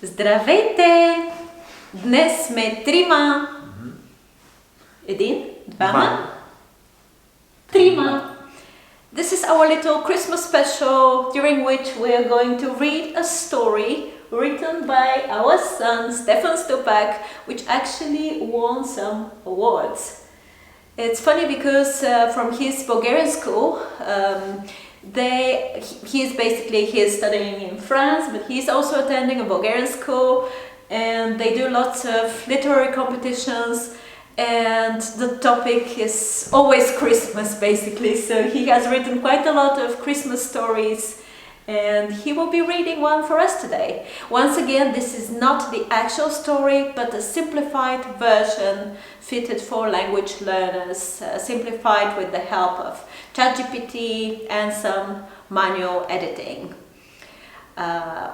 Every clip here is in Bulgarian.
Здравейте! Днес сме трима. Един, двама, трима. This is our little Christmas special during which we are going to read a story written by our son Stefan Stupak, which actually won some awards. It's funny because from his Bulgarian school, he is studying in France, but he's also attending a Bulgarian school, and they do lots of literary competitions, and the topic is always Christmas basically, so he has written quite a lot of Christmas stories, and he will be reading one for us today. Once again, this is not the actual story, but a simplified version fitted for language learners, simplified with the help of ChatGPT and some manual editing.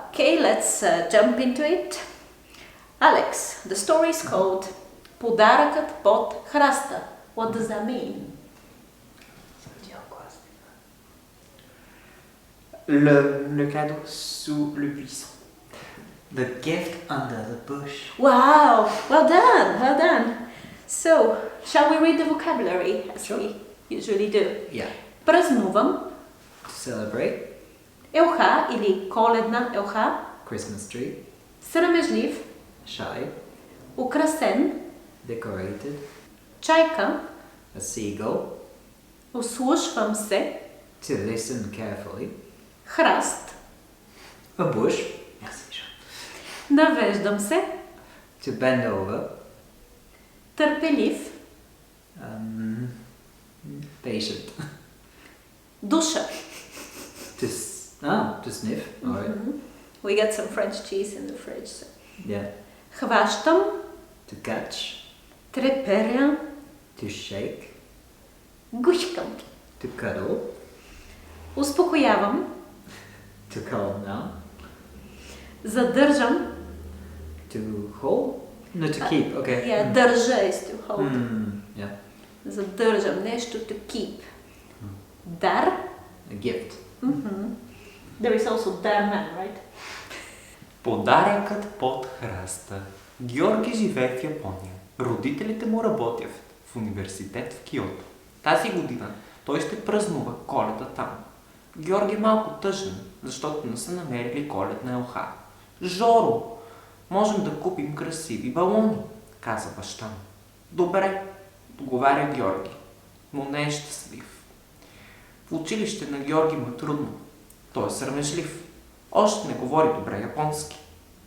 Okay, let's jump into it. Alex, the story is called Подаръкът под храста. What does that mean? Le cadeau sous le buisson. The gift under the bush. Wow, well done, well done. So, shall we read the vocabulary as we usually do? Yeah. Празнувам, To celebrate. елха или коледна елха, Christmas tree. срамежлив, Shy. украсен, Decorated. чайка, A seagull. ослушвам се, To listen carefully. храст, A bush. Merci, Jean. навеждам се, To bend over. търпелив, Patient. душа. To sniff. Alright. We got some French cheese in the fridge. So. Yeah. Хващам, To catch. треперя, To shake. гушкам, To cuddle. успокоявам, To calm down. задържам. To hold? No, to keep. Okay. Yeah, държа is to hold. Yeah. Задържам нещо, to keep. Дар. A gift. There is also darman, right? Подаръкът под храста. Георги живее в Япония. Родителите му работят в университет в Киото. Тази година той ще празнува Коледа там. Георги е малко тъжен, защото не са намерили коледна елха. Жоро, можем да купим красиви балони, каза баща му. Добре, отговаря Георги, но не е щастлив. В училище на Георги му е трудно. Той е срамежлив. Още не говори добре японски.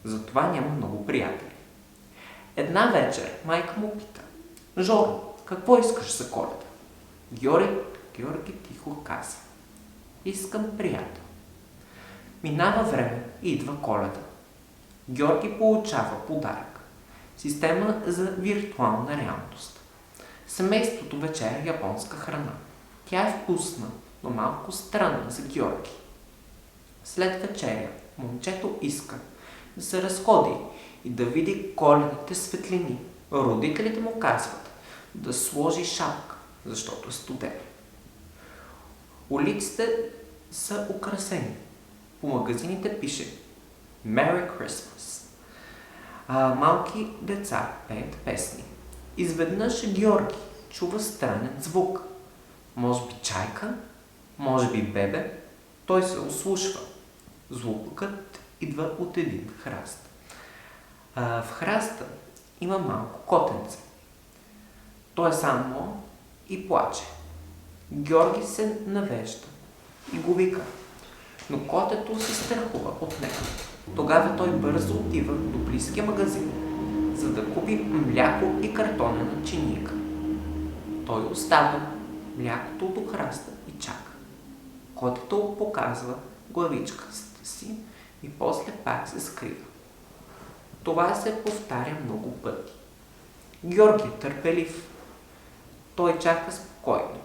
Затова няма много приятели. Една вечер майка му пита: Жоро, какво искаш за Коледа? Георги тихо каза: искам приятел. Минава време и идва Коледа. Георги получава подарък. Система за виртуална реалност. Семейството вечеря японска храна. Тя е вкусна, но малко странна за Георги. След вечеря момчето иска да се разходи и да види коледните светлини. Родителите му казват да сложи шапка, защото е студено. Улиците са украсени. По магазините пише Merry Christmas. Малки деца пеят песни. Изведнъж Георги чува странен звук. Може би чайка, може би бебе. Той се ослушва. Звукът идва от един храст. В храста има малко котенце. Той е само и плаче. Георги се навежда и го вика, но котето се страхува от него. Тогава той бързо отива до близкия магазин, за да купи мляко и картонена чиника. Той оставя млякото до храста и чака. Котето показва главичката си и после пак се скрива. Това се повтаря много пъти. Георги е търпелив. Той чака спокойно.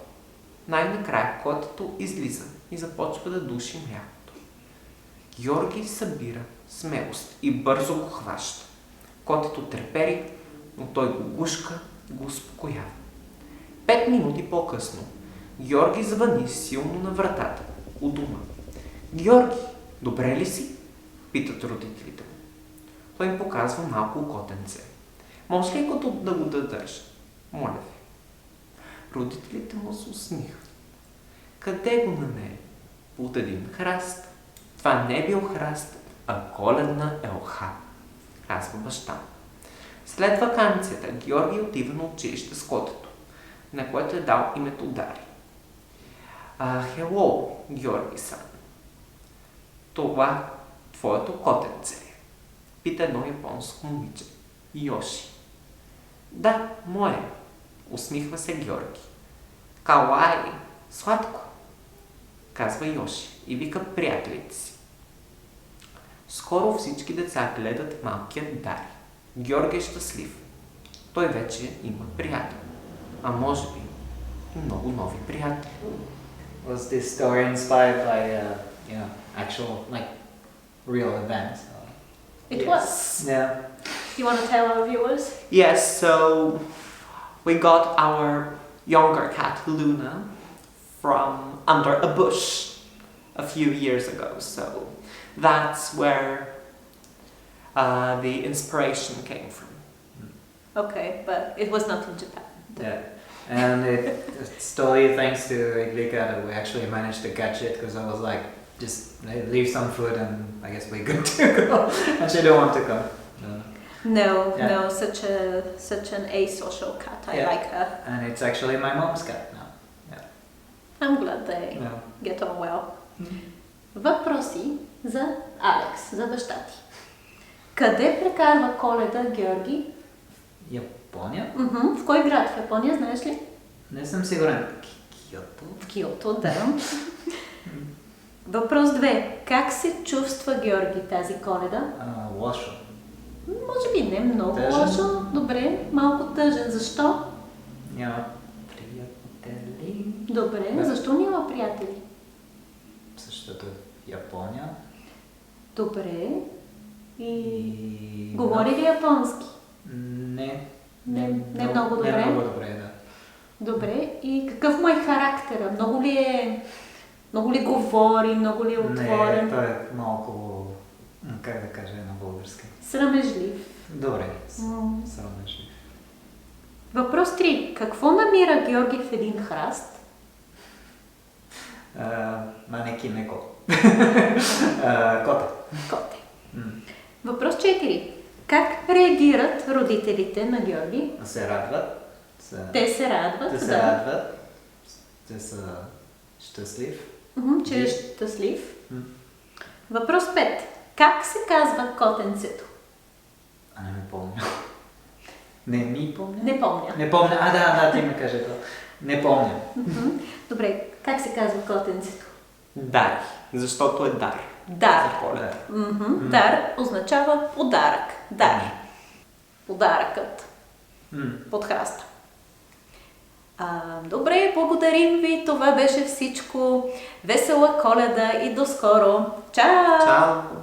Най-накрая котето излиза и започва да души млякото. Георги събира смелост и бързо го хваща. Котето трепери, но той го гушка и го успокоява. 5 минути по-късно Георги звъни силно на вратата у дома. Георги, добре ли си? Питат родителите му. Той им показва малко котенце. Може ли да го дадеш? Моля ви. Родителите му се усмихват. Къде го намери? Под един храст. Това не е бил храст, а коледна елха, казва баща. След ваканцията Георги отива на училище с котето, на което е дал името Дари. Хело, Георги-сан. Това твоето котенце е? Пита едно японско момиче. Йоши. Да, мое. Усмихва се Георги. Кауаи, сладко, казва Йоши и вика приятелите си. Скоро всички деца гледат малкият Дари. Георги е щастлив. Той вече има приятел. А може би и много нови приятели. Was this story inspired by, actual, like, real events? It Yes. was. Yeah. You want to tell our viewers? Yes, so we got our younger cat Luna from under a bush a few years ago. So that's where the inspiration came from. Okay, but it was not in Japan. Yeah. And it's totally thanks to Iglika that we actually managed to catch it, because I was like, just leave some food and I guess we're good to go. And she didn't want to come. No, Yeah. no, such an asocial cat. I Yeah. like her. And it's actually my mom's cat now. I'm glad they Yeah. get on well. Въпроси за Алекс, за баща ти. Къде прекарва Коледа Георги? Япония? В кой град в Япония, знаеш ли? Не съм сигурен. Киото? В Киото, да. Въпрос 2. Как се чувства Георги тази Коледа? Лошо. Може би не много Тъжен. лошо. Добре, малко тъжен. Защо? Няма приятели. Добре, Да. защо няма приятели? Защото Япония. Добре. И... И... Говори ли японски? Не. Не много добре. Не много добре, да. Добре. И какъв му е характера? Много ли говори? Много ли е отворен? Не, той е малко... Как да кажа на български? Срамежлив. Добре, М. срамежлив. Въпрос 3. Какво намира Георги в един храст? Манеки неко. Кота. Коте. Въпрос 4. Как реагират родителите на Георги? Се радват. Те се радват, Те се да. радват. Те са щастлив. Че е щастлив. М. Въпрос 5. Как се казва котенцето? Не ми помня. Не ми помня? Не помня. Не помня. Да, ти ми кажи това. Не помня. Добре, как се казва котенцето? Дари, защото е дар. Дар. За Коледа. Дар означава подарък. Дар. Подаръкът под храста. Добре, благодарим ви. Това беше всичко. Весела Коледа и до скоро. Чао! Чао!